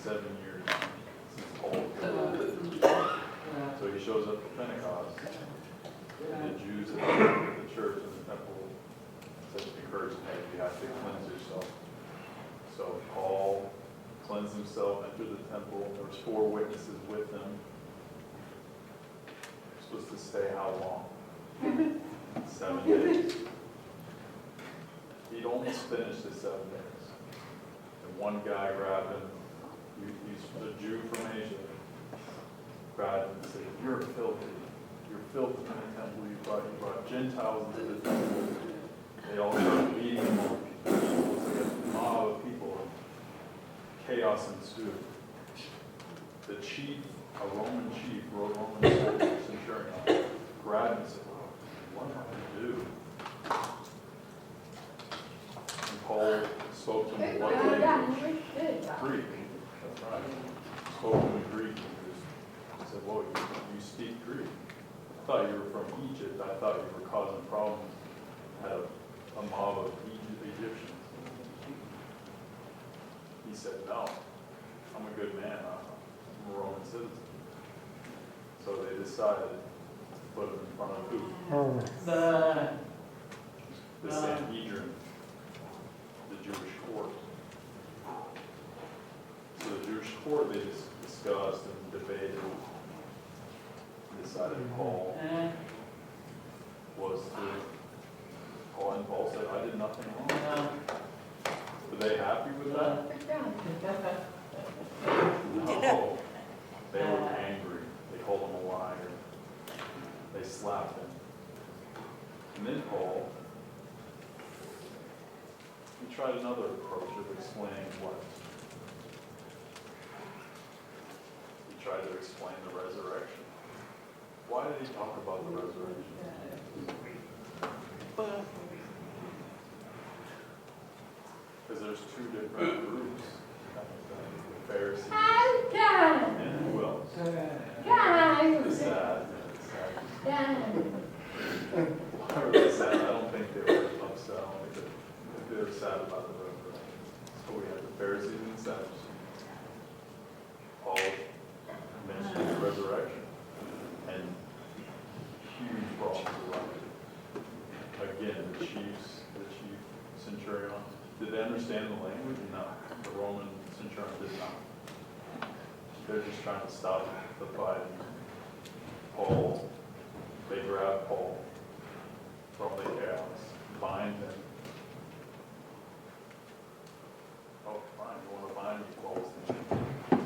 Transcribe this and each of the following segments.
7 years since Paul killed. So he shows up for Pentecost, and the Jews at the church and the temple said, encourage him, hey, you have to cleanse yourself. So Paul cleansed himself, entered the temple. There was 4 witnesses with him. Supposed to stay how long? 7 days. He'd almost finished his 7 days. And one guy grabbed him. He's a Jew from Asia. Grabbed him and said, you're filthy. You're filthy in the temple. You brought Gentiles into the temple. They all started beating him. It was like a mob of people. Chaos ensued. The chief, a Roman chief, Roman centurion, grabbed him and said, what am I going to do? And Paul spoke to him in what language? Greek. That's right. Spoke to him in Greek. He said, whoa, you speak Greek. I thought you were from Egypt. I thought you were causing problems. Had a mob of Egyptians. He said, no, I'm a good man. I'm a Roman citizen. So they decided to put him in front of who? The Sanhedrin, the Jewish court. So the Jewish court, they just discussed and debated and decided Paul was the... And Paul said, I did nothing wrong. Were they happy with that? No. They were angry. They called him a liar. They slapped him. And then Paul, he tried another approach of explaining what? He tried to explain the resurrection. Why did he talk about the resurrection? Because there's 2 different groups. The Pharisees and who else? The sad. Why were they sad? I don't think they were upset. I don't think they were sad about the resurrection. So we had the Pharisees and the Sadducees. Paul mentioned the resurrection. And huge problems erupted. Again, the chief centurion. Did they understand the language? No. The Roman centurion did not. They're just trying to stop the fight. Paul, they grab Paul from the chaos, bind him. Oh, fine, you want to bind me, Paul's name. And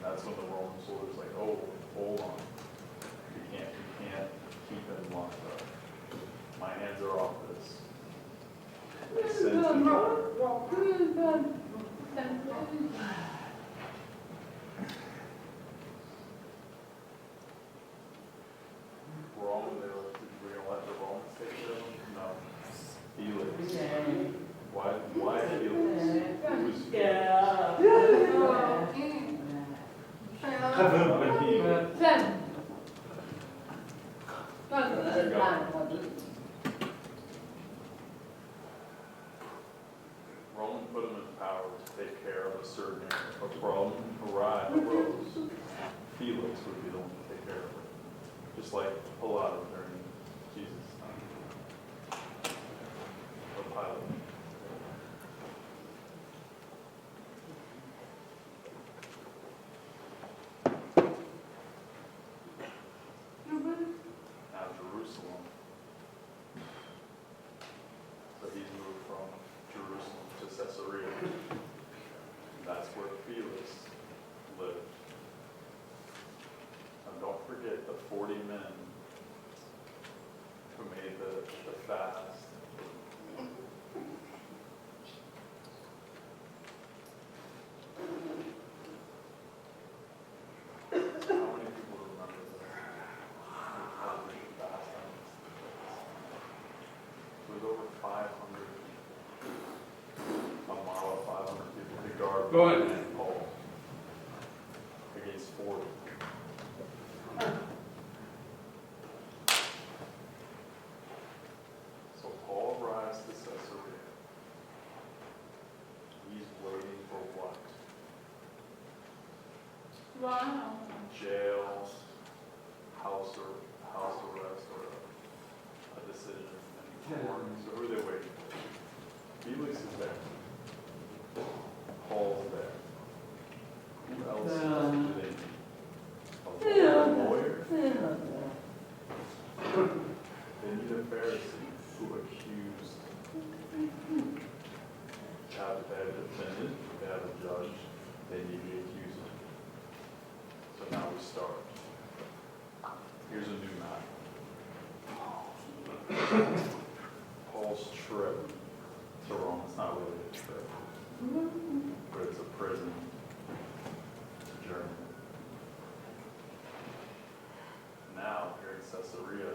that's when the Roman soldier's like, oh, hold on. You can't keep him locked up. My hands are off this. They sent the Rome, we're going to let the Romans take care of them? No. Felix. Why Felix? Who's Roman put him in power to take care of a certain area. A problem arose. Felix would be the one to take care of it. Just like a lot of during Jesus' time. Or Pilate. Now Jerusalem. So he's moved from Jerusalem to Caesarea. That's where Felix lived. And don't forget the 40 men who made the fast. How many people remember the fast? It was over 500. A model of 500 people to guard and Paul against 40. So Paul arrives to Caesarea. He's waiting for what? jail, house arrest, or a decision in court. So who are they waiting for? Felix is there. Paul's there. Who else do they need? A lawyer? They need a Pharisee who accused. They have a defendant, they have a judge, they need the accuser. So now we start. Here's a new map. Paul's trip to Rome. It's not really a trip, but it's a prison to Germany. Now, here in Caesarea,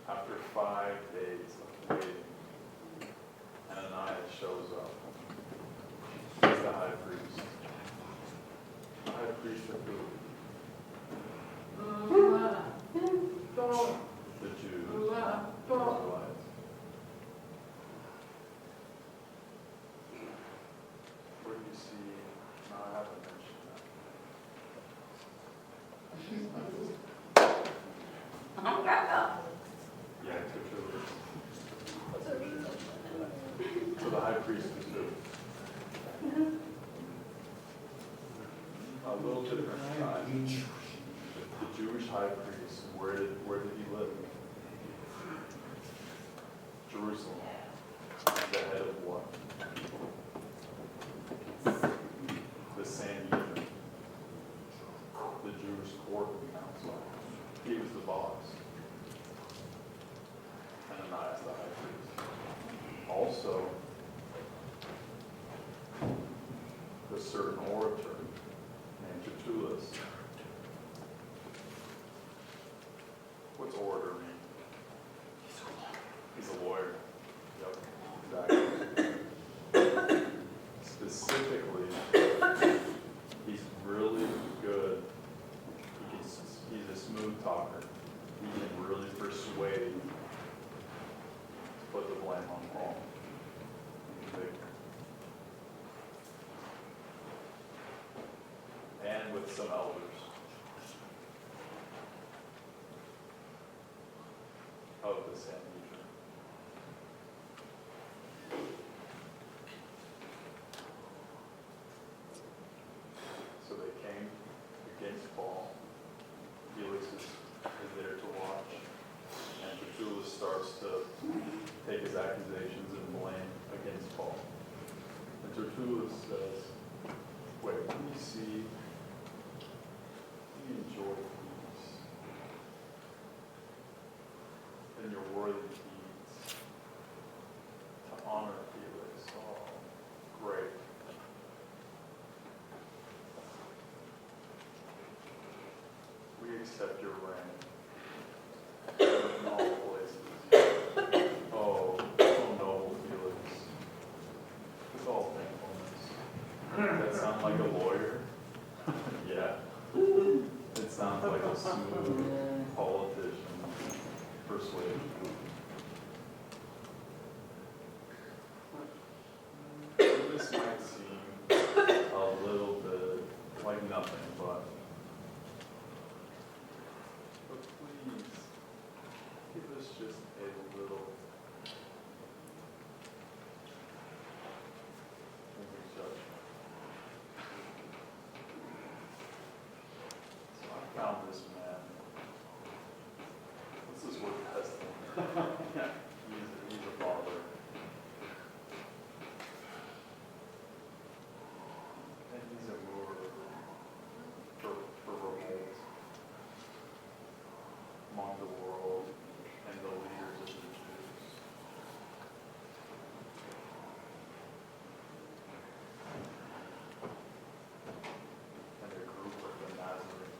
after 5 days of waiting, Ananias shows up. He's the high priest. The high priest of who? The Jews. The Israelites. Where do you see? No, I haven't mentioned that. Yeah, Tertullus. So the high priest is who? A little different time. The Jewish high priest, where did he live? Jerusalem. The head of what? The Sanhedrin. The Jewish court council. He was the boss. Ananias, the high priest. Also, the certain orator named Tertullus. What's orator mean? He's a lawyer. Yep, exactly. Specifically, he's really good. He's a smooth talker. He can really persuade to put the blame on Paul. And with some elders. Of the Sanhedrin. So they came against Paul. Felix is there to watch. And Tertullus starts to take his accusations and blame against Paul. And Tertullus says, wait, let me see. You enjoy peace and your worthy deeds to honor Felix. Oh, great. We accept your reign in all places. Oh, noble Felix. With all thankfulness. That sound like a lawyer? Yeah. It sounds like a smooth politician persuasion. This might seem a little bit like nothing, but please give us just a little. Found this man. This is worth testing. Yeah, he's a father. And he's a mover for revolt among the world and the leaders of the Jews. And a group of the Nazarenes.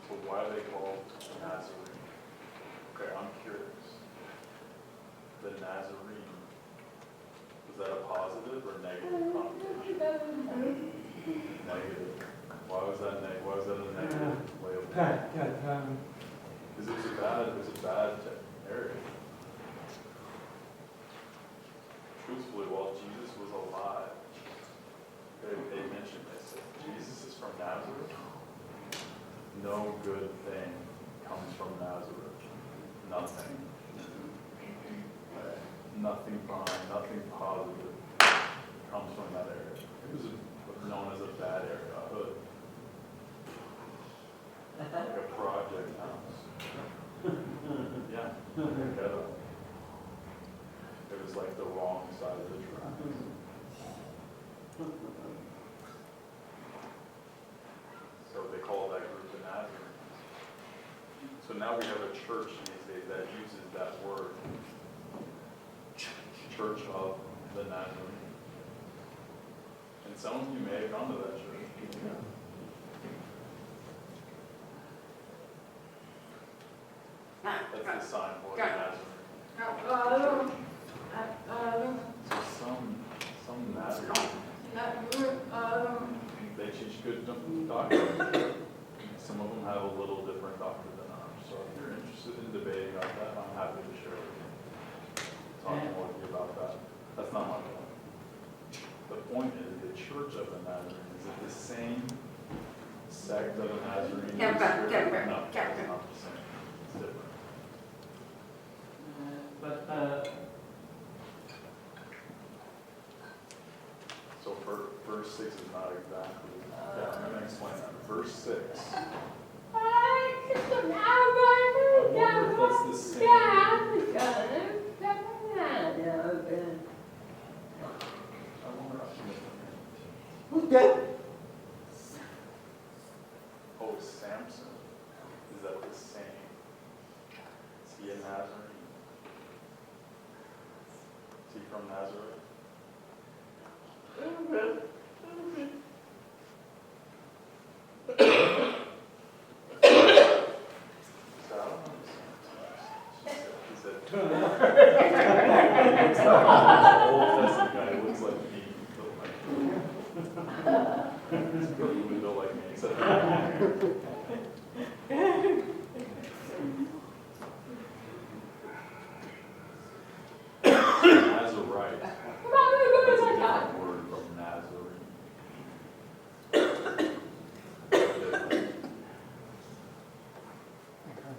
So why are they called Nazarene? Okay, I'm curious. The Nazarene, was that a positive or negative connotation? Negative. Why was that a negative label? Because it was a bad area. Truthfully, while Jesus was alive, they mentioned this. If Jesus is from Nazareth, no good thing comes from Nazareth. Nothing. Nothing fine, nothing positive comes from that area. It was known as a bad area, a hood. Like a project house. Yeah, like a ghetto. It was like the wrong side of the tracks. So they call that group the Nazarenes. So now we have a church these days that uses that word. Church of the Nazarene. And some of you may have gone to that church. That's the sign for the Nazarene. So some Nazarenes, they teach good doctrine. Some of them have a little different doctrine than ours. So if you're interested in debating on that, I'm happy to share with you. Talk more with you about that. That's not my point. The point is the Church of the Nazarene. Is it the same sect of the Nazarene? No, it's not the same. It's different. So verse 6 is not exactly. Yeah, I'm going to explain that. Verse 6. I wonder if that's the same. Oh, Samson. Is that the same? Is he a Nazarene? Is he from Nazareth?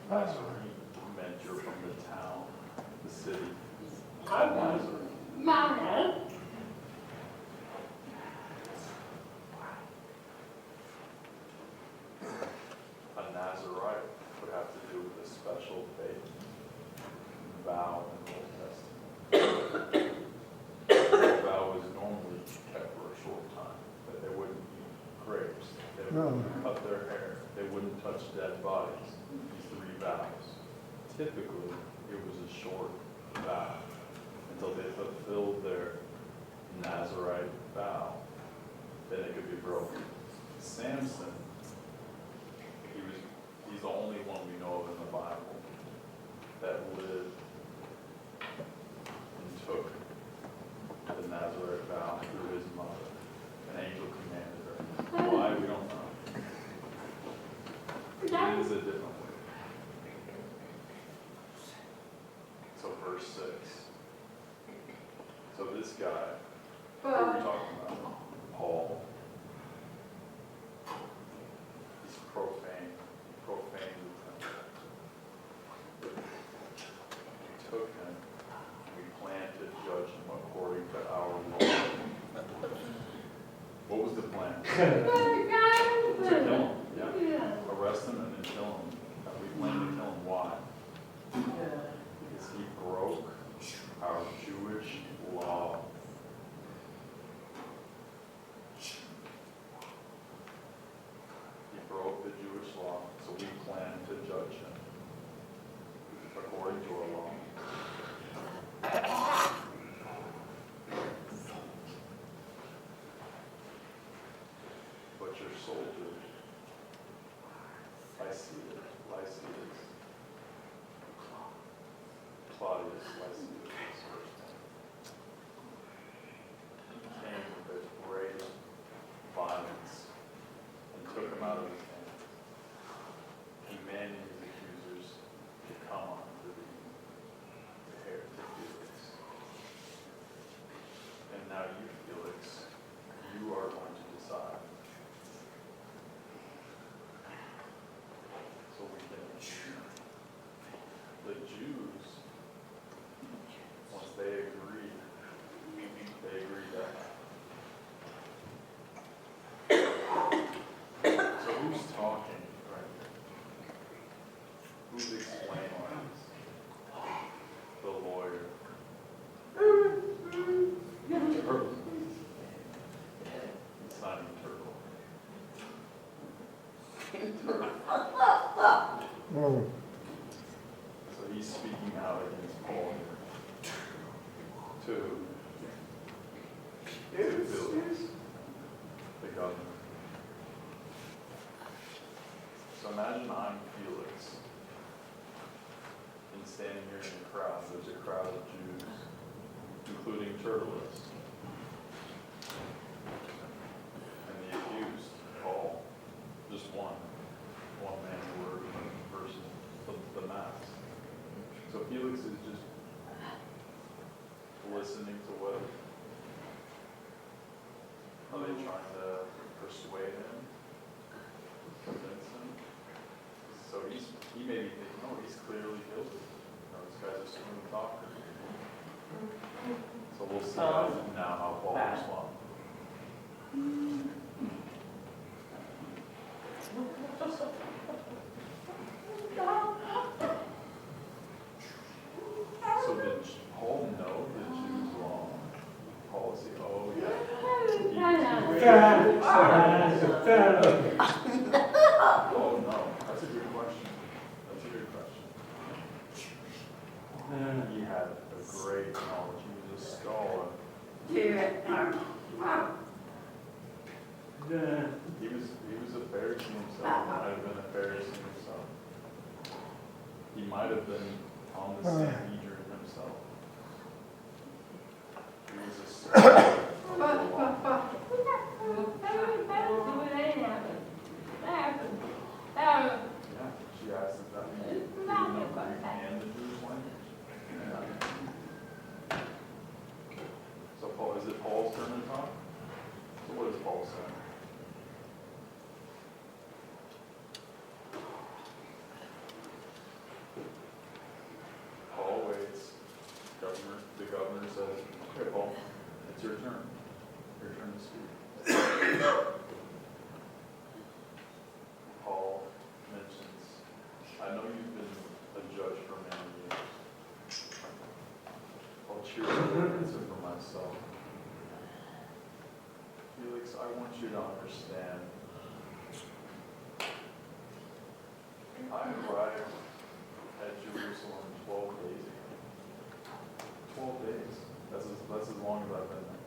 Nazarene meant you're from the town, the city, Nazareth. A Nazarite would have to do with a special faith, vow in the Old Testament. The vow was normally kept for a short time, that they wouldn't eat grapes, they wouldn't cut their hair, they wouldn't touch dead bodies. These 3 vows. Typically, it was a short vow until they fulfilled their Nazarite vow. Then it could be broken. Samson, he's the only one we know of in the Bible that lived and took the Nazarite vow through his mother. An angel commanded her. Why? We don't know. It is a different way. So verse 6. So this guy, who are we talking about? Paul. He's profane. Profane the temple. We took him, we planned to judge him according to our law. What was the plan? To kill him. Yeah. Arrest him and then kill him. We planned to kill him. Why? Because he broke our Jewish law. He broke the Jewish law, so we planned to judge him according to our law. But your soldiers, Lysias, So he's speaking out against Paul here. To Felix, the governor. So imagine I'm Felix, and standing here in a crowd. There's a crowd of Jews, including Tertullus, and the accused, Paul, just one man word versus the mass. So Felix is just listening to what. Are they trying to persuade him, convince him? So he may be thinking, oh, he's clearly guilty. This guy's a smooth talker. So we'll see now how Paul responds. So did Paul know the Jews' law policy? Oh, yeah. Oh, no. That's a good question. He had a great knowledge. He was a scholar. He was a Pharisee himself. He might have been a Pharisee himself. He might have been on the Sanhedrin himself. He was a scholar. Yeah, she asked if that means you know Greek and the Jewish language. Yeah. So Paul, is it Paul's turn to talk? So what does Paul say? Paul waits. The governor says, okay, Paul, it's your turn. Your turn to speak. Paul mentions, I know you've been a judge for many years. I'll choose an answer for myself. Felix, I want you to understand. I arrived at Jerusalem 12 days ago. 12 days. That's as long as I've been there.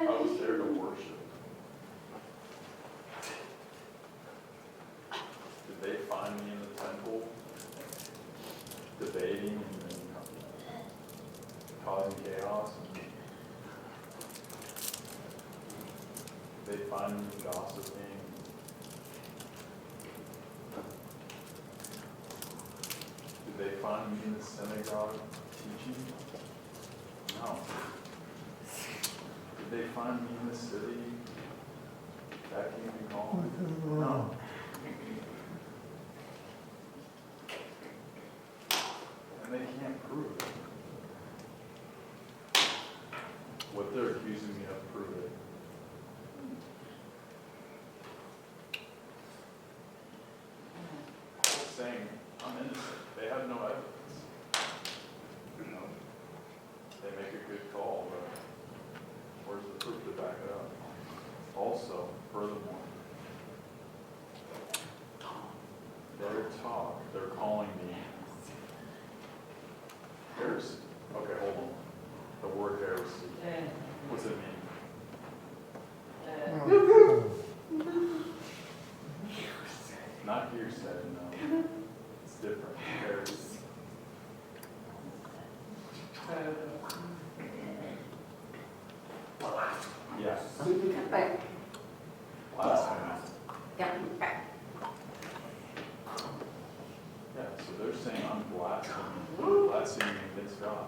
I was there to worship. Did they find me in the temple, debating and causing chaos? Did they find me gossiping? Did they find me in the synagogue teaching? No. Did they find me in the city vacuuming hall? No. And they can't prove it. What they're accusing me of, prove it. Paul's saying, I'm innocent. They have no evidence. They make a good call, but where's the proof to back it up? Also, furthermore, they're calling me heresy. Okay, hold on. The word heresy. What's it mean? Not hearsay, no. It's different. Heresy. Yes. Blasphemy. Yeah, so they're saying I'm blaspheming against God.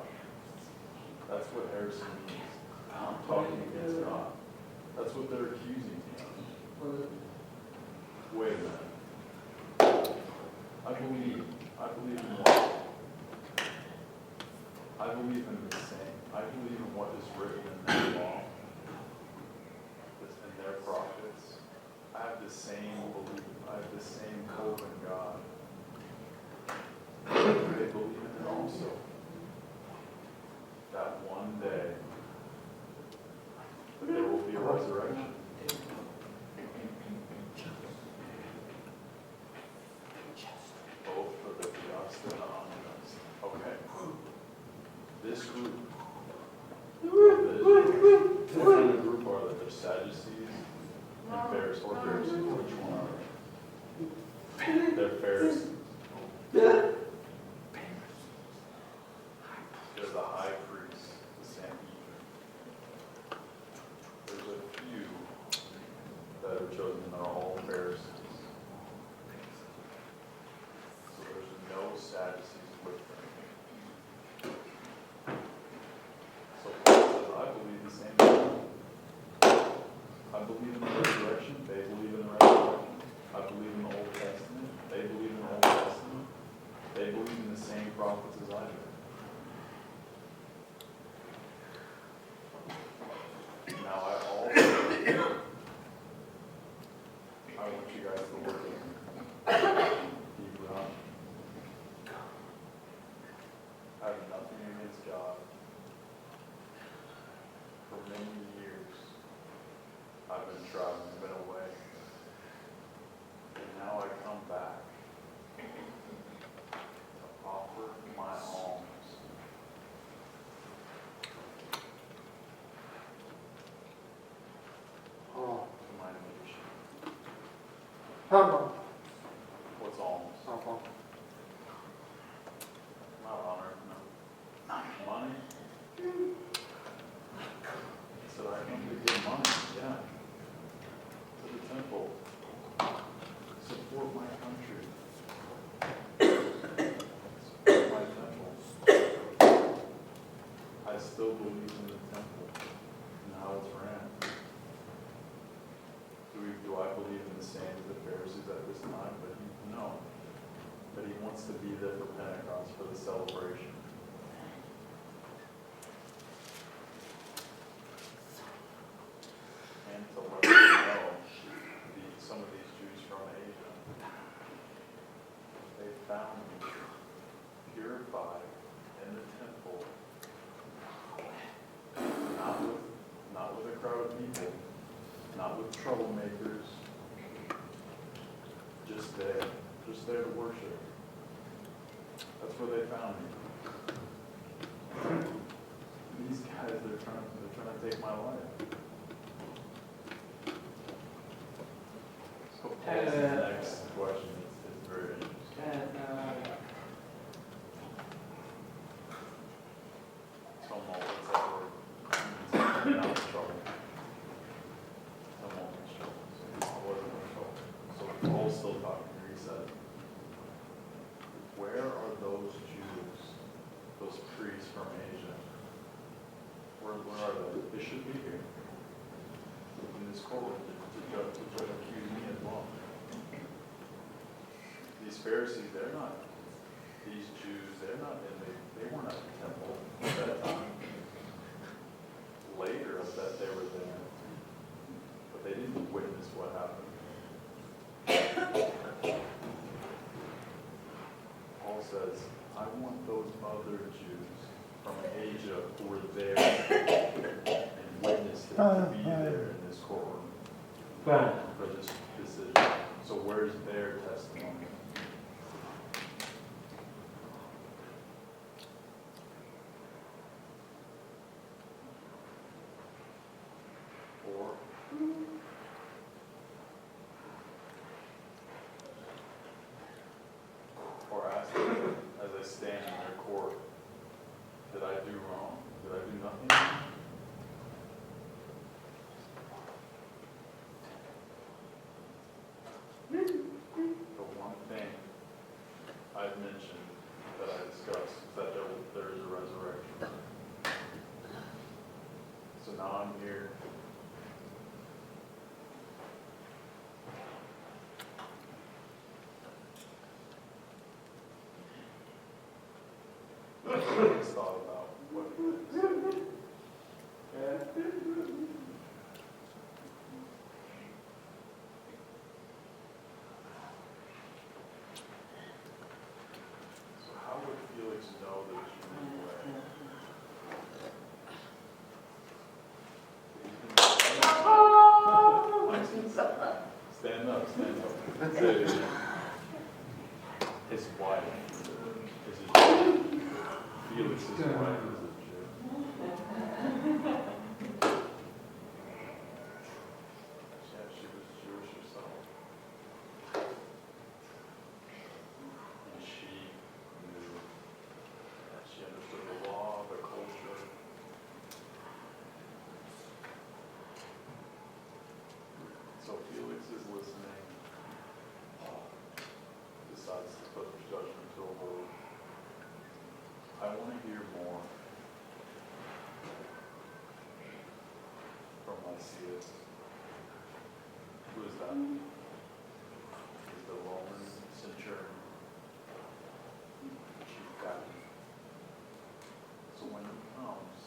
or Pharisees? Which one are they? They're Pharisees. They're the high priest, the Sanhedrin. There's a few that are chosen, and they're all Pharisees. So there's no Sadducees with them. So Paul says, I believe the same thing. I believe in the resurrection. They believe in the resurrection. I believe in the Old Testament. They believe in the Old Testament. They believe in the same prophets as I do. Now I also, I want you guys to look at deeper on. I have nothing against God. For many years, I've been traveling, been away. And now I come back to offer my alms. To my nation. What's alms? Not honor, no. Money? So I come to give money, yeah. To the temple. Support my country. Support my temple. I still believe in the temple and how it's ran. Do I believe in the same as the Pharisees at this time? No. But he wants to be there for Pentecost, for the celebration. And to let them know, some of these Jews from Asia, they found me purified in the temple, not with a crowd of people, not with troublemakers, just there to worship. That's where they found me. These guys, they're trying to take my life. So Paul's next question is very interesting. Tumult, what's that word? Not trouble. Tumult is trouble. So I wasn't in trouble. So Paul's still talking here. He said, where are those Jews, those priests from Asia? Where are they? They should be here. In this courtroom to accuse me as well. These Pharisees, they're not, these Jews, they weren't at the temple at that time. Later, I bet they were there. But they didn't witness what happened. Paul says, I want those other Jews from Asia who were there and witnessed it to be there in this courtroom for this decision. So where's their testimony? Or ask them as I stand in their court, did I do wrong? Did I do nothing? The one thing I've mentioned that I discussed is that there is a resurrection. So now I'm here. I just thought about what it is. So how would Felix know that you moved away? Stand up, stand up. His wife is a Jew. Felix's wife is a Jew. Yeah, she was Jewish herself. to see it. Who is that? He's the Roman centurion, chief captain. So when he comes,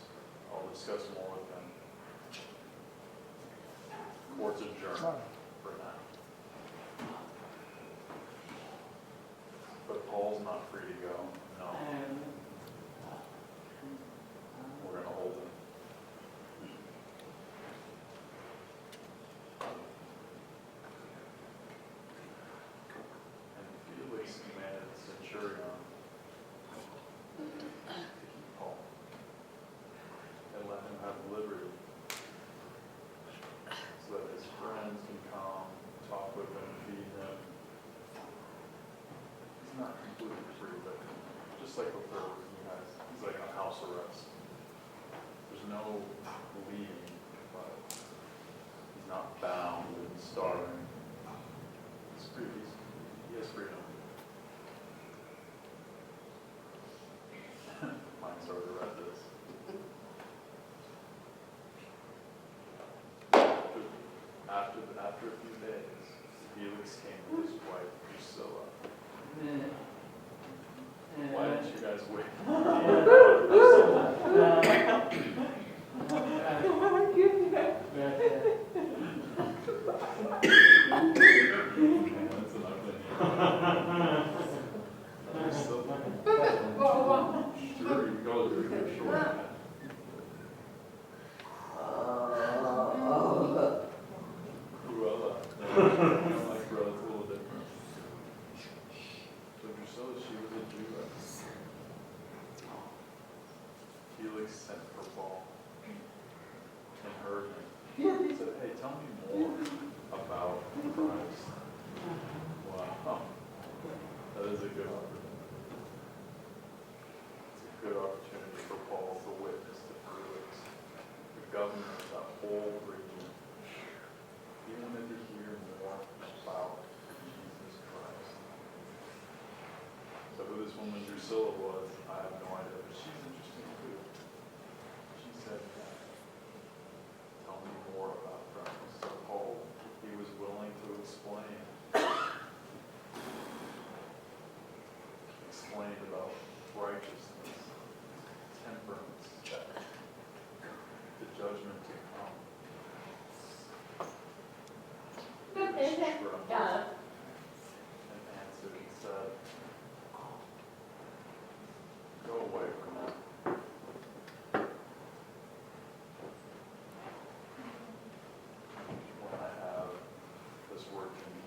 I'll discuss more with him. Court's adjourned for now. But Paul's not free to go. No. We're going to hold him. And Felix commanded the centurion to keep Paul and let him have liberty so that his friends can come, talk with him, feed him. He's not completely free, but just like before, you guys, he's like on house arrest. There's no leaving, but he's not bound and starving. He's free. He has freedom. Mine's already read this. After a few days, Felix came with his wife, Drusilla. Why didn't you guys wait? That's an ugly name. Drusilla. Sure, you can call it really short. Cruella. No, I don't like Cruella, it's a little different. So Drusilla, she was a Jewess. Felix sent for Paul and heard him. He said, hey, tell me more about Christ. Wow. That is a good opportunity. It's a good opportunity for Paul to witness to Felix, the governor of that whole region. He wanted to hear more about Jesus Christ. So who this woman Drusilla was, I have no idea, but she's interesting too. She said, tell me more about Christ. So Paul, he was willing to explain about righteousness, temperance, the judgment to come. And answered and said, go away from that. When I have this word to me,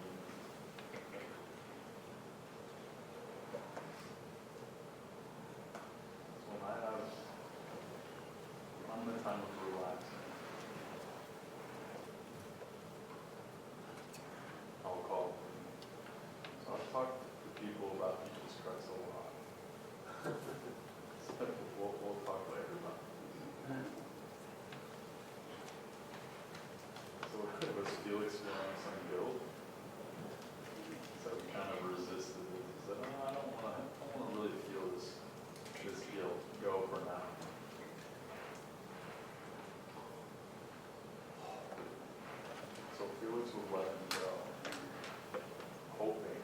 when I have the time of relaxing, I'll call. So I've talked to people about Jesus Christ a lot. So we'll talk later about it. So was Felix feeling some guilt? So he kind of resisted it. He said, I don't want to really feel this guilt. Go for now. So Felix would let him go, hoping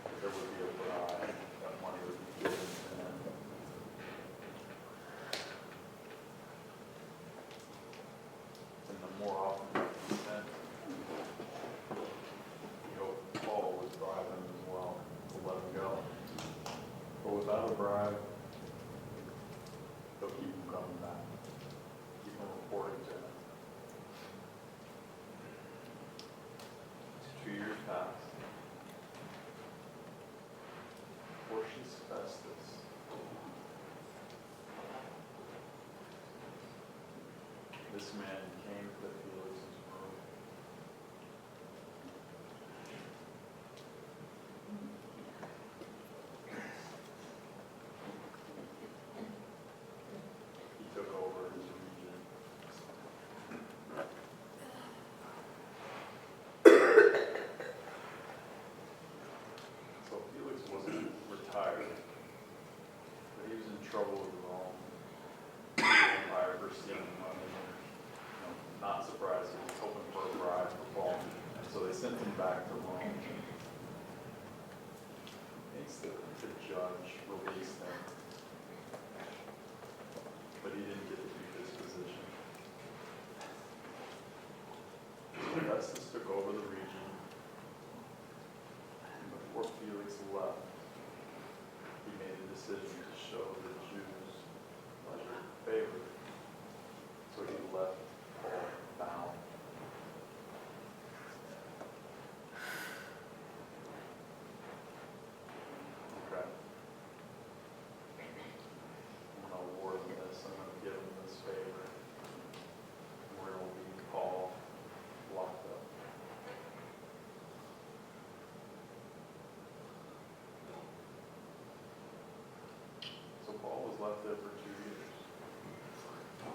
that there would be a bribe, that money would be given to him. And the more often he sent, he hoped Paul would bribe him as well to let him go. But without a bribe, they'll keep him coming back. Keep him reporting to him. 2 years passed. Porcius Festus. This man came to Felix's room. He took over his region. So Felix wasn't retired, but he was in trouble with Rome. not surprised. He was hoping for a bride for Paul. And so they sent him back to Rome. Makes the judge release him. But he didn't get to keep his position. So Festus took over the region. And before Felix left, he made a decision to show the Jews pleasure and favor. So he left Paul bound. Okay. I'm going to award him this. I'm going to give him this favor. We're going to leave Paul locked up. So Paul was left there for 2 years.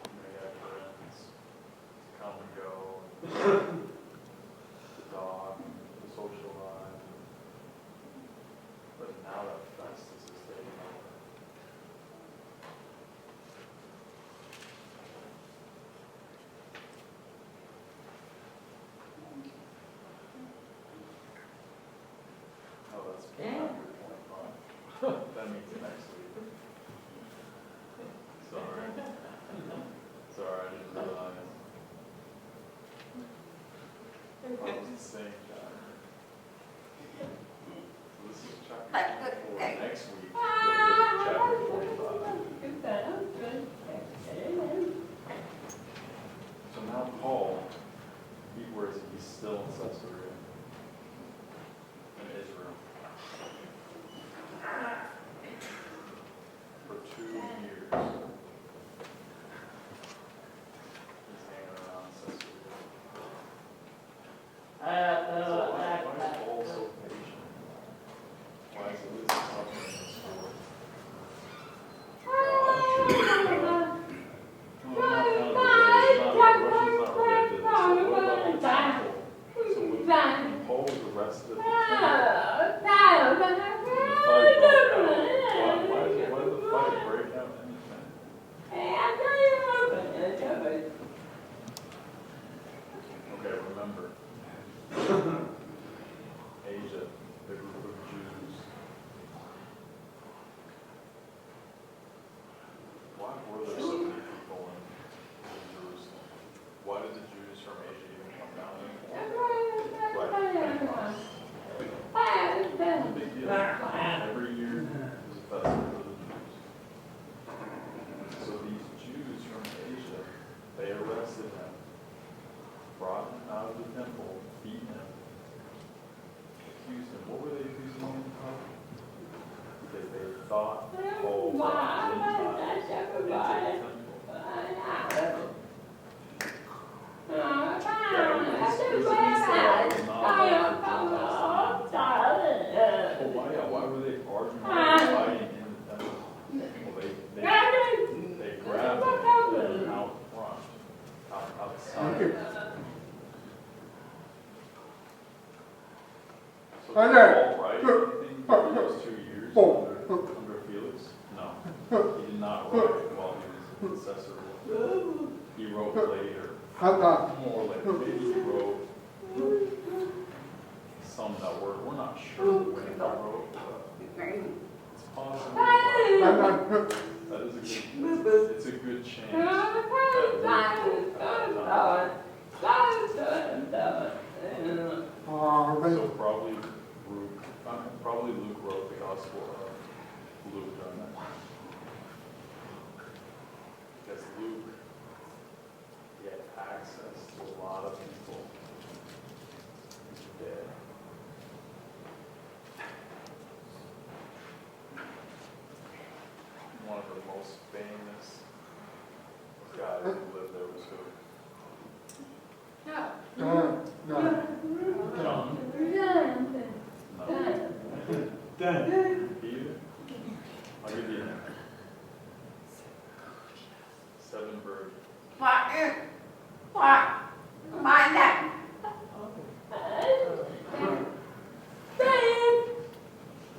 He had friends to come and go, the dog, the social life. But now that Festus is taking over. Oh, that's chapter 25. That means next week. Sorry. Sorry, I didn't realize. I was the same chapter. So this is chapter 24. Next week, we'll do chapter 45. So now Paul, where is he? He's still in Caesarea, in Israel. For 2 years. He's hanging around Caesarea. So why is Paul so patient? Why is it suffering in this story? Paul was arrested at the temple. Why did the fight break out anything? Okay, remember. Asia, the group of Jews. Why were there so many people in Jerusalem? Why did the Jews from Asia even come down there? Big deal. Every year was a festival for the Jews. So these Jews from Asia, they arrested him, brought him out of the temple, beat him, accused him. What were they accusing him of? Because they thought Paul brought Gentiles into the temple. Why were they arguing and fighting in the temple? Well, they grabbed him and put him out front, outside. So did Paul write anything for those 2 years under Felix? No. He did not write while he was in Caesarea. He wrote later. More later. Maybe he wrote some that we're not sure when he wrote, but it's possible. That is it's a good chance that Luke wrote at that time. So probably Luke wrote the Gospel of Luke during that time. Because Luke, he had access to a lot of people dead. One of the most famous guys who lived there was who? John. No. Peter? I'll give you that. 7 virgins.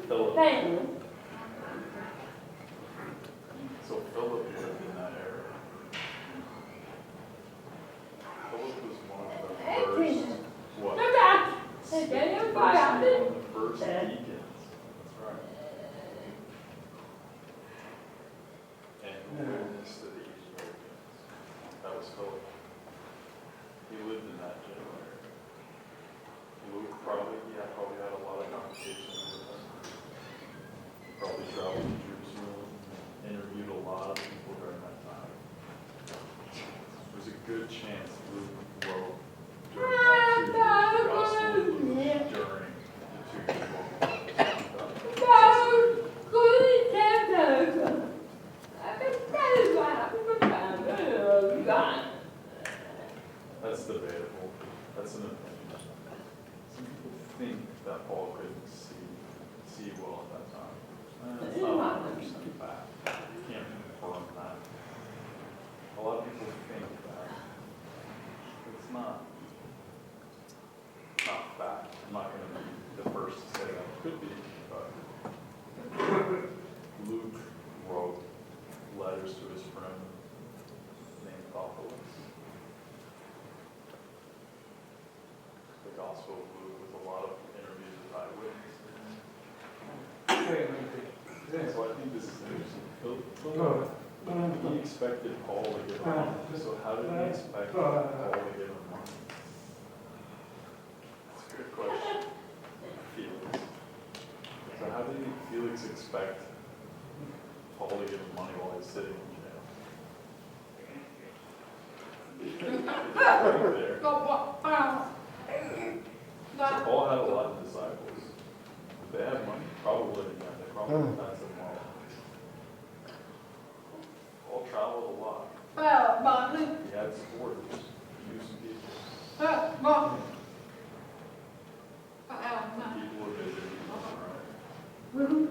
Philip. So Philip lived in that area. Philip imagine. Luke probably had a lot of conversations with them. Probably traveled to Jerusalem, interviewed a lot of people during that time. There's a good chance Luke wrote during that 2 years, the Gospel of Luke during the 2 years That's debatable. That's an opinion. Some people think that Paul couldn't see well at that time. It's not 100% fact. You can't confirm that. A lot of people think that. It's not fact. I'm not going to be the first to say that it could be, but Luke wrote letters to his friend named Felix. The Gospel of Luke with a lot of interviews with eyewitnesses. So I think this is interesting. He expected Paul to give him money. So how did he expect Paul to give him money? That's a good question. Felix. So how did Felix expect Paul to give him money while he's sitting in jail? Right there. So Paul had a lot of disciples. Did they have money? Probably, yeah. They probably had some money. Paul traveled a lot. He had supporters. He knew some people. People were visiting him, right?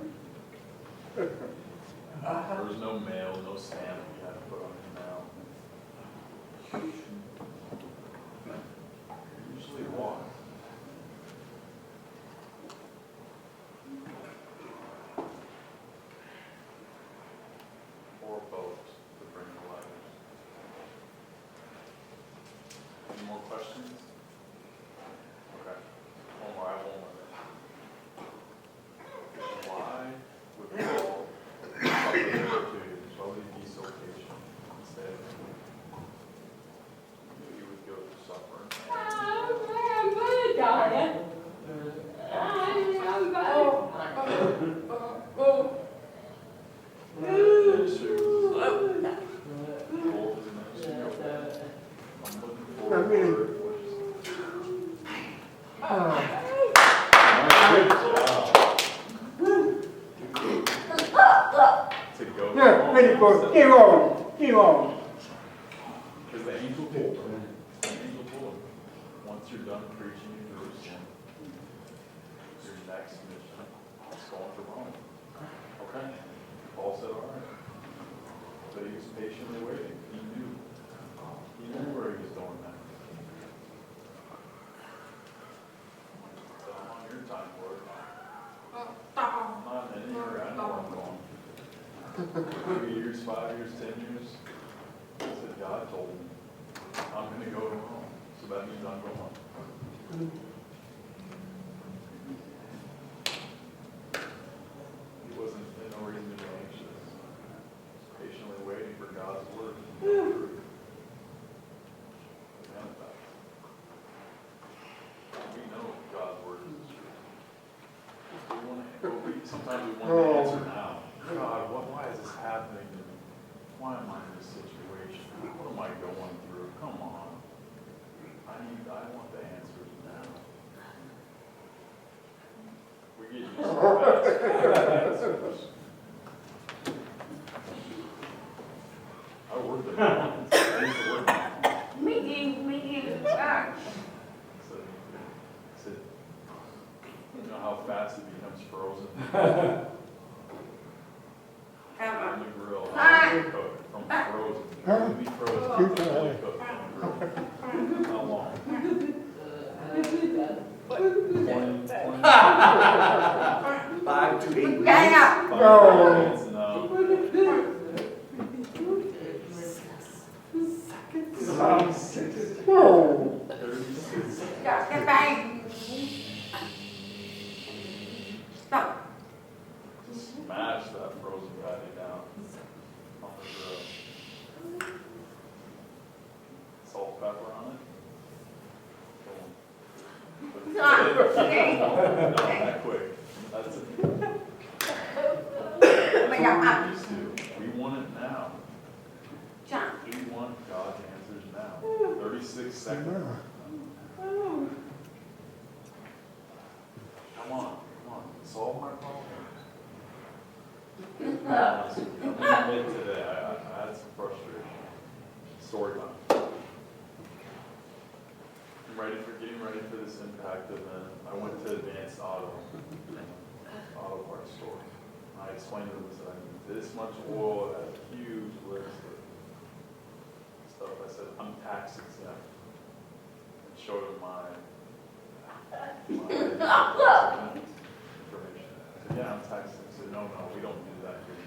There was no mail, no stamp you had to put on your mail. He usually walked. Or boat to bring the letters. Any more questions? Okay. One more, I have one more. Why would Paul why would he be so patient instead? He would go to suffering. Keep on. Because the angel told him, once you're done preaching in Jerusalem, your next mission is going to Rome. Okay. Paul said, all right. But he was patiently waiting. He knew where he was going next. So I'm on your time, Lord. I'm not in any hurry. I know where I'm going. 3 years, 5 years, 10 years. I said, God told me, I'm going to go to Rome. So that means I'm going. He wasn't in no reason to be anxious. Patiently waiting for God's word to be true. We know God's word is true. Sometimes we want the answer now. God, why is this happening to me? Why am I in this situation? What am I going through? Come on. I want the answers now. We get used to answers. I worked at McDonald's. I used to work at McDonald's. Me too. So, you know how fast it becomes frozen? On the grill, cooked from frozen. It would be frozen, fully cooked on the grill. How long? 5 to 8 minutes. 5 minutes, no. 36. Whoa. 36. Smash that frozen patty down on the grill. Salt, pepper on it. No, that quick. That's it. That's what we're used to. We want it now. John. We want God's answers now. 36 seconds. Come on. Solve my problem. I'm gonna admit today, I had some frustration. Story time. Getting ready for this impact event. I went to Advanced Auto parts store. I explained to them that I need this much oil, I had a huge list of stuff. I said, I'm tax exempt. And showed them my tax exempt information. I said, yeah, I'm tax exempt. I said, no, we don't do that here.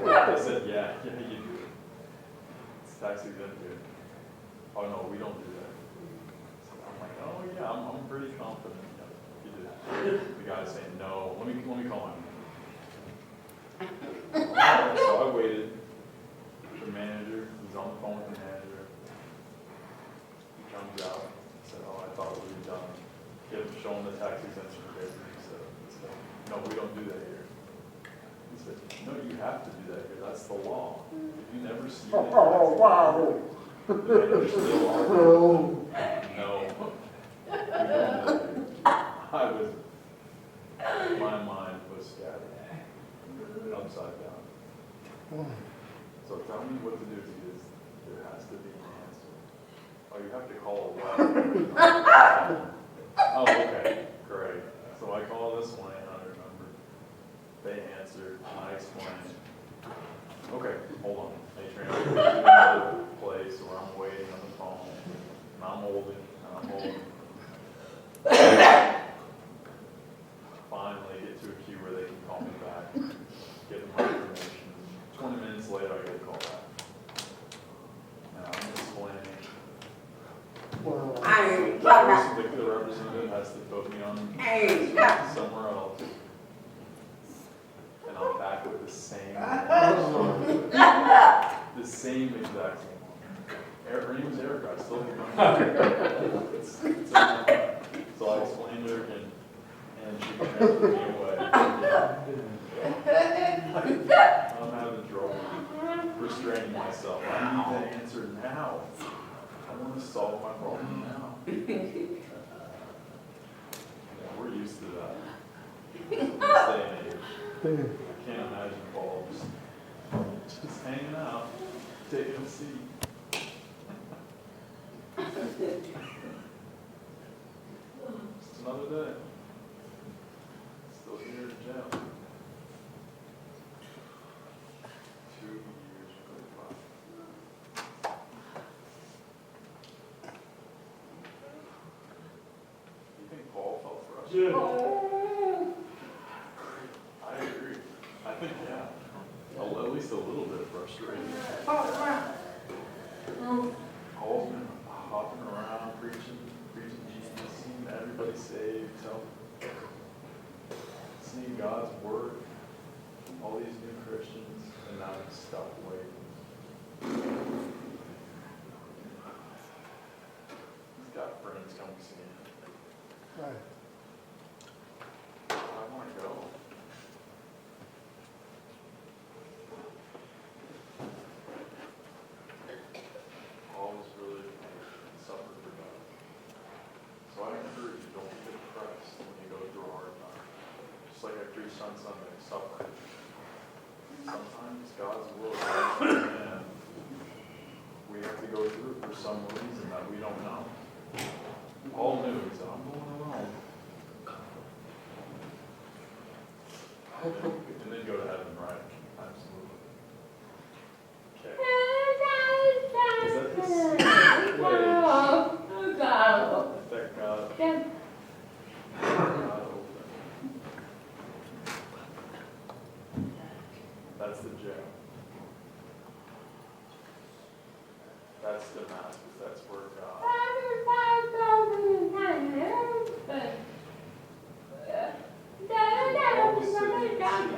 I said, yeah, you do. It's tax exempt here. Oh, no, we don't do that. So I'm like, oh, yeah, I'm pretty confident. You did. The guy's saying, no, let me call him. So I waited. The manager, he's on the phone with the manager. He comes out, said, oh, I thought we were done. Show him the tax exemption paper. He said, no, we don't do that here. He said, no, you have to do that here. That's the law. If you never see it, Wow. the manager still arguing. No, we don't do that here. My mind was scattered, upside down. So tell me what to do because there has to be an answer. Oh, you have to call a well. Oh, okay, great. So I call this one and I remember. They answered, I explained. Okay, hold on. They transferred me to another place where I'm waiting on the phone. And I'm holding. Finally get to a queue where they can call me back, give them my information. 20 minutes later, I get a call back. And I'm explaining. The representative has to put me on somewhere else. And I'm back with the same the same exact thing. Her name was Erica, I still remember. So I explained to her again, and she transferred me away. I'm having trouble restraining myself. I need the answer now. I want to solve my problem now. Yeah, we're used to that. In this day and age. I can't imagine Paul just hanging out, taking a seat. Just another day. Still here in jail. 2 years, really fun. You think Paul felt frustrated? I agree. I think, yeah. At least a little bit frustrated. Paul's been hopping around, preaching Jesus, seeing everybody saved, seeing God's word, all these new Christians, and now he's stuck waiting. He's got friends coming see him. Right. I want to go. Paul was really suffered for God. So I encourage you, don't get depressed when you go through a hard time. Just like I preached on Sunday, suffering. Sometimes God's will is and we have to go through it for some reason that we don't know. Paul knew, he said, I'm going alone. And then go to heaven, right? Absolutely. Okay. Is that the secret way that God opened? That's the jail. That's Damascus. That's where God. Paul was sitting in the seat.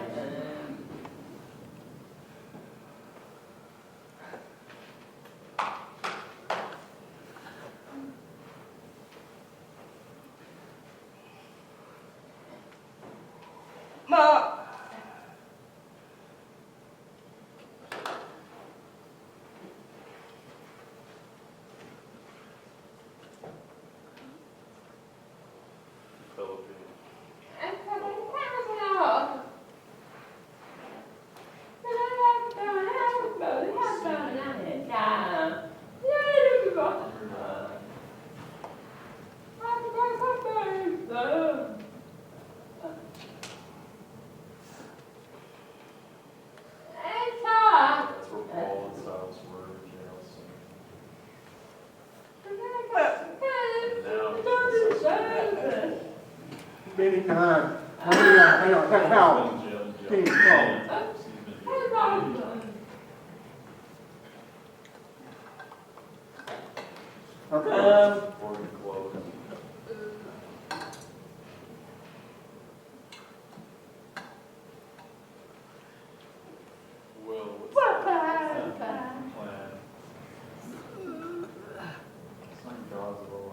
Baby, hang on, that's how. He's been in jail, He's He's been in jail. Okay. Oregon closed. Will, what's that plan? It's not God's will,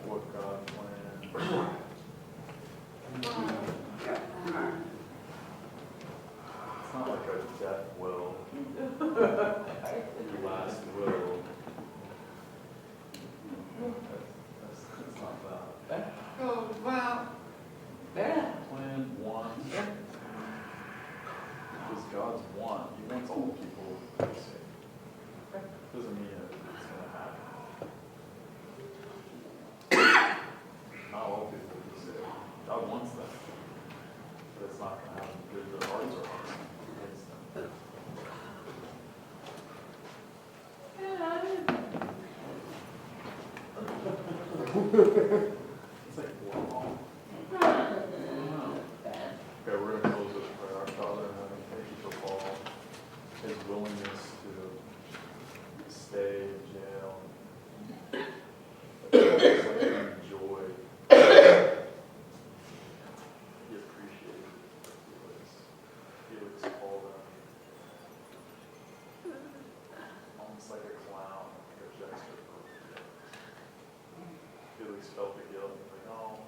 what God planned. It's not like a death will, last will. That's not that. Oh, wow. Yeah. Plan wants. Because God's want. He wants all people to be saved. Doesn't mean it's going to happen. Not all people will be saved. God wants them. But it's not going to happen because their hearts are hard against them. It's like, wow. Okay, we're going to close this prayer. Our Father in heaven, thank you for Paul, his willingness to stay in jail, joy. He appreciated Felix called him almost like a clown, like a jester. Felix felt the guilt. He's like, oh,